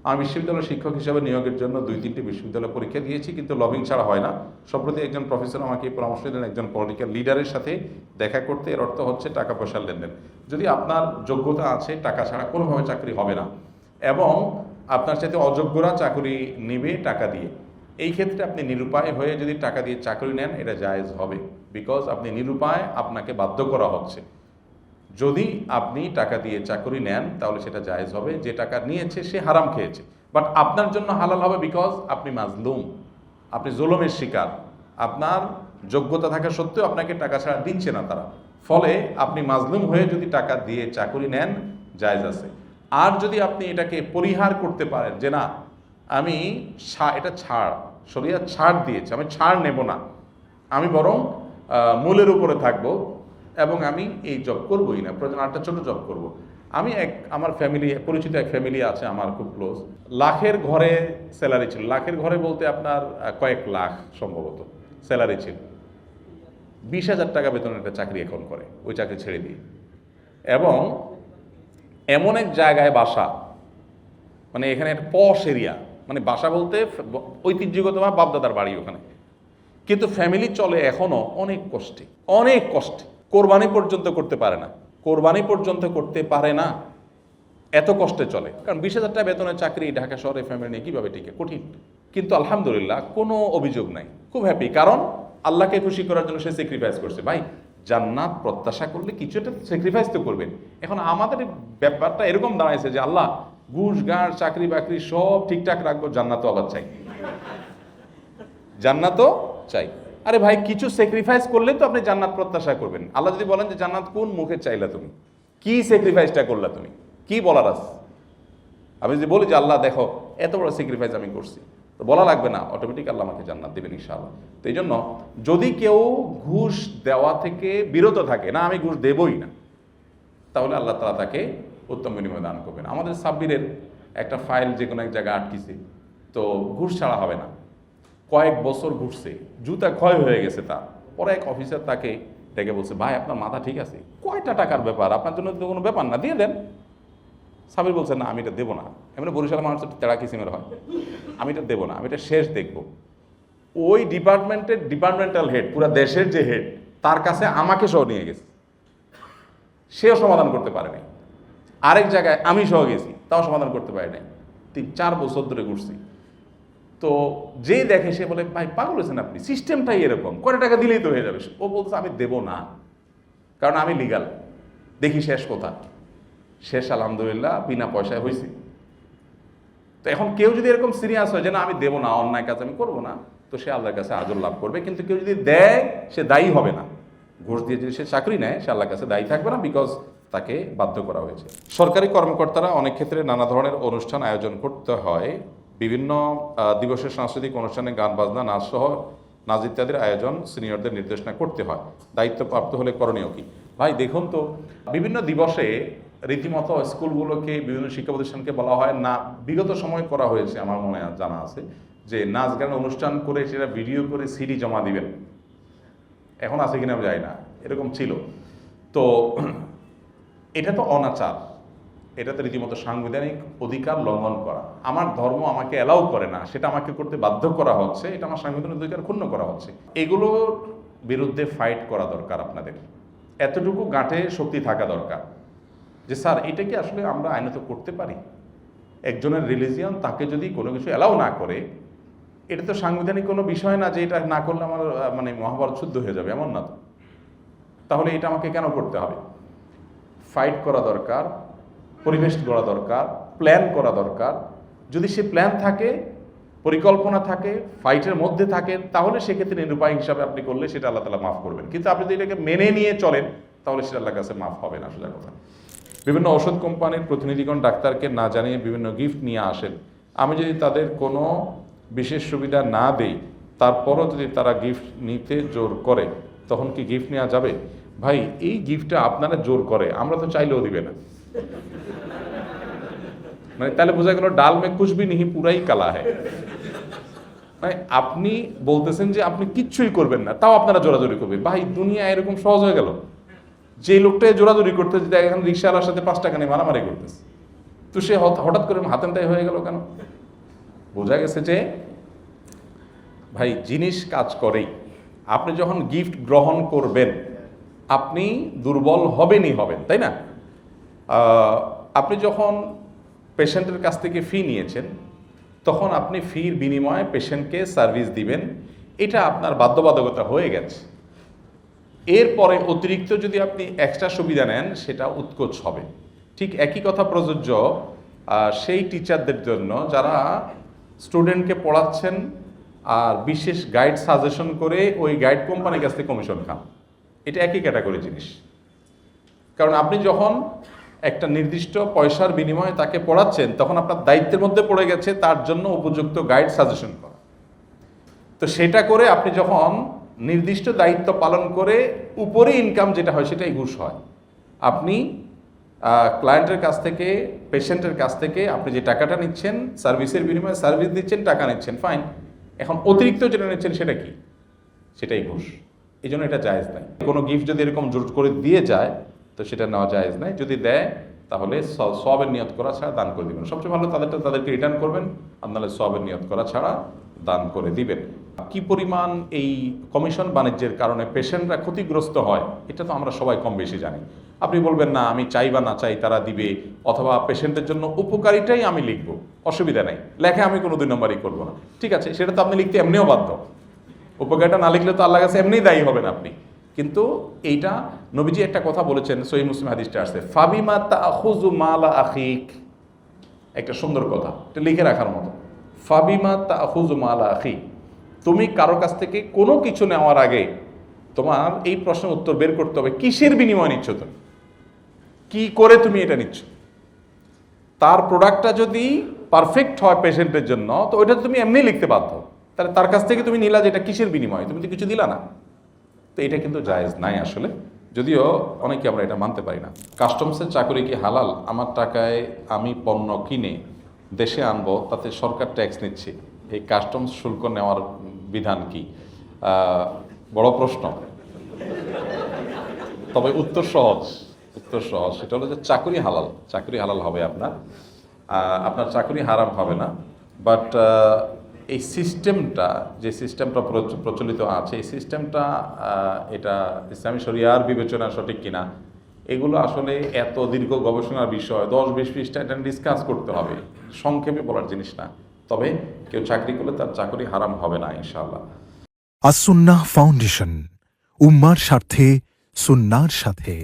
আমি বিশ্ববিদ্যালয়ের শিক্ষক হিসেবে নিয়োগের জন্য 2-3টি বিশ্ববিদ্যালয় পরীক্ষা দিয়েছি, কিন্তু লবিং ছাড়া হয় না। সম্প্রতি একজন প্রফেসর আমাকে পরামর্শ দিলেন একজন পলিটিক্যাল লিডারের সাথে দেখা করতে। এর অর্থ হচ্ছে টাকা পয়সার লেনদেন। যদি আপনার যোগ্যতা আছে, টাকা ছাড়া কোনোভাবে চাকরি হবে না, এবং আপনার সাথে অযোগ্যরা চাকরি নেবে টাকা দিয়ে। এই ক্ষেত্রে আপনি নিরুপায় হয়ে যদি টাকা দিয়ে চাকরি নেন, এটা জায়েজ হবে, বিকজ আপনি নিরুপায়, আপনাকে বাধ্য করা হচ্ছে। যদি আপনি টাকা দিয়ে চাকরি নেন তাহলে সেটা জায়েজ হবে। যে টাকা নিয়েছে সে হারাম খেয়েছে, বাট আপনার জন্য হালাল হবে, বিকজ আপনি মাজলুম, আপনি জুলুমের শিকার। আপনার যোগ্যতা থাকা সত্ত্বেও আপনাকে টাকা ছাড়া দিচ্ছে না তারা, ফলে আপনি মাজলুম হয়ে যদি টাকা দিয়ে চাকরি নেন, জায়েজ আছে। আর যদি আপনি এটাকে পরিহার করতে পারেন যে না, আমি এটা ছাড়, শরিয়ত ছাড় দিয়েছে, আমি ছাড় নেব না, আমি বরং মূলের উপরে থাকবো, এবং আমি এই জব করবোই না, প্রয়োজন আরেকটা ছোটো জব করব। আমি আমার ফ্যামিলি, পরিচিত এক ফ্যামিলি আছে আমার খুব ক্লোজ, লাখের ঘরে স্যালারি ছিল। লাখের ঘরে বলতে আপনার কয়েক লাখ সম্ভবত স্যালারি ছিল। 20,000 টাকা বেতনের একটা চাকরি এখন করে, ওই চাকরি ছেড়ে দিয়ে, এবং এমন এক জায়গায় বাসা, মানে এখানে একটা পশ এরিয়া, মানে বাসা বলতে ঐতিহ্যগতভাবে বাপদাদার বাড়ি ওখানে, কিন্তু ফ্যামিলি চলে এখনো অনেক কষ্টে, অনেক কষ্টে। কোরবানি পর্যন্ত করতে পারে না, কোরবানি পর্যন্ত করতে পারে না, এত কষ্টে চলে। কারণ 20,000 টাকা বেতনের চাকরি ঢাকা শহরে ফ্যামিলি নিয়ে কীভাবে টিকে, কঠিন। কিন্তু আলহামদুলিল্লাহ কোনো অভিযোগ নাই, খুব হ্যাপি, কারণ আল্লাহকে খুশি করার জন্য সে স্যাক্রিফাইস করছে। ভাই, জান্নাত প্রত্যাশা করলে কিছু একটা স্যাক্রিফাইস তো করবেন। এখন আমাদের ব্যাপারটা এরকম দাঁড়াইছে যে আল্লাহ ঘুষ গাঁড় চাকরি বাকরি সব ঠিকঠাক রাখবো, জান্নাতও আবার চাই, জান্নাতও চাই। আরে ভাই, কিছু স্যাক্রিফাইস করলে তো আপনি জান্নাত প্রত্যাশা করবেন। আল্লাহ যদি বলেন যে জান্নাত কোন মুখে চাইলা, তুমি কি স্যাক্রিফাইসটা করলা, তুমি কি বলার আছে? আমি যদি বলি যে আল্লাহ দেখো এত বড় স্যাক্রিফাইস আমি করছি, তো বলা লাগবে না, অটোমেটিক আল্লাহ আমাকে জান্নাত দেবেন ইনশাআল্লাহ। তো এই জন্য যদি কেউ ঘুষ দেওয়া থেকে বিরত থাকে, না আমি ঘুষ দেবই না, তাহলে আল্লাহ তাআলা তাকে উত্তম বিনিময় দান করবেন। আমাদের সাব্বিরের একটা ফাইল যে কোনো এক জায়গায় আটকিছে, তো ঘুষ ছাড়া হবে না, কয়েক বছর ঘুরছে, জুতা ক্ষয় হয়ে গেছে তার। পরে এক অফিসার তাকে ডেকে বলছে, ভাই আপনার মাথা ঠিক আছে, কয়টা টাকার ব্যাপার, আপনার জন্য তো কোনো ব্যাপার না, দিয়ে দেন। সাবির বলছে না, আমি এটা দেবো না। এমনি বরিশালের মানুষ তেড়া কিসিমের হয়, আমি এটা দেবো না, আমি এটা শেষ দেখবো। ওই ডিপার্টমেন্টাল হেড, পুরো দেশের যে হেড, তার কাছে আমাকে সহ নিয়ে গেছে, সেও সমাধান করতে পারে নাই। আরেক জায়গায় আমি সহ গেছি, তাও সমাধান করতে পারি নাই। 3-4 বছর ধরে ঘুরছি। তো যে দেখে সে বলে, ভাই পাগল হয়েছেন আপনি, সিস্টেমটাই এরকম, কয়টা টাকা দিলেই তো হয়ে যাবে। ও বলছে আমি দেবো না, কারণ আমি লিগাল, দেখি শেষ কথা। শেষ আলহামদুলিল্লাহ বিনা পয়সায় হয়েছে। তো এখন কেউ যদি এরকম সিরিয়াস হয় যে না আমি দেবো না, অন্যায় কাজ আমি করবো না, তো সে আল্লাহর কাছে আজর লাভ করবে। কিন্তু কেউ যদি দেয়, সে দায়ী হবে না। ঘুষ দিয়ে যদি সে চাকরি নেয়, সে আল্লাহর কাছে দায়ী থাকবে না, বিকজ তাকে বাধ্য করা হয়েছে। সরকারি কর্মকর্তারা অনেক ক্ষেত্রে নানা ধরনের অনুষ্ঠান আয়োজন করতে হয়। বিভিন্ন দিবসের সাংস্কৃতিক অনুষ্ঠানে গান বাজনা, নাচ সহ নাচ ইত্যাদির আয়োজন সিনিয়রদের নির্দেশনা করতে হয়। দায়িত্বপ্রাপ্ত হলে করণীয় কি? ভাই দেখুন তো, বিভিন্ন দিবসে রীতিমতো স্কুলগুলোকে, বিভিন্ন শিক্ষা প্রতিষ্ঠানকে বলা হয় না, বিগত সময় করা হয়েছে, আমার মনে জানা আছে যে নাচ গান অনুষ্ঠান করে সেটা ভিডিও করে সিডি জমা দিবেন। এখন আছে কিনা আমি জানি না, এরকম ছিল। তো এটা তো অনাচার, এটা তো রীতিমতো সাংবিধানিক অধিকার লঙ্ঘন করা। আমার ধর্ম আমাকে অ্যালাউ করে না, সেটা আমাকে করতে বাধ্য করা হচ্ছে, এটা আমার সাংবিধানিক অধিকার ক্ষুণ্ণ করা হচ্ছে। এগুলোর বিরুদ্ধে ফাইট করা দরকার আপনাদের। এতটুকু গাঁটে শক্তি থাকা দরকার যে স্যার এটা কি আসলে আমরা আইনত করতে পারি? একজনের রিলিজিয়ন, তাকে যদি কোনো কিছু অ্যালাউ না করে, এটা তো সাংবিধানিক কোনো বিষয় না যে এটা না করলে আমার মানে মহাভারত শুদ্ধ হয়ে যাবে, এমন না তো। তাহলে এটা আমাকে কেন করতে হবে? ফাইট করা দরকার, পরিবেশ গড়া দরকার, প্ল্যান করা দরকার। যদি সে প্ল্যান থাকে, পরিকল্পনা থাকে, ফাইটের মধ্যে থাকে, তাহলে সেক্ষেত্রে নিরুপায় হিসাবে আপনি করলে সেটা আল্লাহ তাআলা মাফ করবেন। কিন্তু আপনি যদি এটাকে মেনে নিয়ে চলেন, তাহলে সেটা আল্লাহর কাছে মাফ হবে না, সোজা কথা। বিভিন্ন ওষুধ কোম্পানির প্রতিনিধিগণ ডাক্তারকে না জানিয়ে বিভিন্ন গিফট নিয়ে আসেন। আমি যদি তাদের কোনো বিশেষ সুবিধা না দেই, তারপরও যদি তারা গিফট নিতে জোর করে, তখন কি গিফট নেওয়া যাবে? ভাই, এই গিফটটা আপনারা জোর করে, আমরা তো চাইলেও দিবে না। মানে তাহলে বোঝা গেল ডাল মে কুছ ভি নেহি, পুরাই কালা হ্যায়। মানে আপনি বলতেছেন যে আপনি কিচ্ছুই করবেন না, তাও আপনারা জোরাজোরি করবেন। ভাই, দুনিয়া এরকম সহজ হয়ে গেল? যে লোকটা জোরাজোরি করতেছে, এখন রিক্সাওয়ালার সাথে 5 টাকা নিয়ে মারামারি করতেছে, তো সে হঠাৎ করে হাতেমটাই হয়ে গেল কেন? বোঝা গেছে যে ভাই জিনিস কাজ করেই। আপনি যখন গিফট গ্রহণ করবেন আপনি দুর্বল হবেনই হবেন, তাই না? আপনি যখন পেশেন্টের কাছ থেকে ফি নিয়েছেন তখন আপনি ফির বিনিময়ে পেশেন্টকে সার্ভিস দিবেন, এটা আপনার বাধ্যবাধকতা হয়ে গেছে। এরপরে অতিরিক্ত যদি আপনি এক্সট্রা সুবিধা নেন সেটা উৎকোচ হবে। ঠিক একই কথা প্রযোজ্য সেই টিচারদের জন্য যারা স্টুডেন্টকে পড়াচ্ছেন আর বিশেষ গাইড সাজেশন করে ওই গাইড কোম্পানির কাছ থেকে কমিশন খান। এটা একই ক্যাটাগরি জিনিস। কারণ আপনি যখন একটা নির্দিষ্ট পয়সার বিনিময়ে তাকে পড়াচ্ছেন তখন আপনার দায়িত্বের মধ্যে পড়ে গেছে তার জন্য উপযুক্ত গাইড সাজেশন করা। তো সেটা করে আপনি যখন নির্দিষ্ট দায়িত্ব পালন করে উপরে ইনকাম যেটা হয় সেটাই ঘুষ হয়। আপনি ক্লায়েন্টের কাছ থেকে, পেশেন্টের কাছ থেকে আপনি যে টাকাটা নিচ্ছেন সার্ভিসের বিনিময়ে সার্ভিস দিচ্ছেন, টাকা নিচ্ছেন, ফাইন। এখন অতিরিক্ত যেটা নিচ্ছেন সেটা কি? সেটাই ঘুষ। এই জন্য এটা জায়েজ নাই। কোনো গিফট যদি এরকম জোর করে দিয়ে যায় তো সেটা নেওয়া জায়েজ নাই। যদি দেয় তাহলে সওয়াবের নিয়ত করা ছাড়া দান করে দিবেন। সবচেয়ে ভালো তাদেরকে রিটার্ন করবেন, আর নাহলে সওয়াবের নিয়ত করা ছাড়া দান করে দিবেন। কি পরিমাণ এই কমিশন বাণিজ্যের কারণে পেশেন্টরা ক্ষতিগ্রস্ত হয় এটা তো আমরা সবাই কম বেশি জানি। আপনি বলবেন না আমি চাই বা না চাই তারা দিবে, অথবা পেশেন্টের জন্য উপকারিতাই আমি লিখব, অসুবিধা নেই, লেখা আমি কোনো 2 নম্বরই করবো না। ঠিক আছে, সেটা তো আপনি লিখতে এমনিও বাধ্য। উপকারটা না লিখলে তো আল্লাহর কাছে এমনিই দায়ী হবেন আপনি। কিন্তু এইটা নবীজি একটা কথা বলেছেন, সহিহ মুসলিম হাদিসটা আসছে, ফাবিমা তাখুযু মালা আখিক। একটা সুন্দর কথা, এটা লিখে রাখার মতো। ফাবিমা তাখুযু মালা আখিক, তুমি কারো কাছ থেকে কোনো কিছু নেওয়ার আগে তোমার এই প্রশ্নের উত্তর বের করতে হবে, কিসের বিনিময়ে নিচ্ছ তুমি, কি করে তুমি এটা নিচ্ছ। তার প্রোডাক্টটা যদি পারফেক্ট হয় পেশেন্টের জন্য তো ওইটা তুমি এমনি লিখতে বাধ্য। তাহলে তার কাছ থেকে তুমি নিলা যে এটা কিসের বিনিময়ে, তুমি তো কিছু দিলা না। তো এটা কিন্তু জায়েজ নাই আসলে, যদিও অনেকে আমরা এটা মানতে পারি না। কাস্টমসের চাকরি কি হালাল? আমার টাকায় আমি পণ্য কিনে দেশে আনবো, তাতে সরকার ট্যাক্স নিচ্ছে, এই কাস্টমস শুল্ক নেওয়ার বিধান কি? বড় প্রশ্ন। তবে উত্তর সহজ, সেটা হলো যে চাকরি হালাল হবে আপনার, আপনার চাকরি হারাম হবে না। বাট এই সিস্টেমটা, যে সিস্টেমটা প্রচলিত আছে, এই সিস্টেমটা এটা ইসলামী শরিয়ার বিবেচনা সঠিক কিনা এগুলো আসলে এত দীর্ঘ গবেষণার বিষয়, 10-20 পৃষ্ঠা এটা ডিসকাস করতে হবে, সংক্ষেপে বলার জিনিস না। তবে কেউ চাকরি করলে তার চাকরি হারাম হবে না ইনশাআল্লাহ। আস-সুন্নাহ ফাউন্ডেশন, উম্মার স্বার্থে সুন্নাহর সাথে।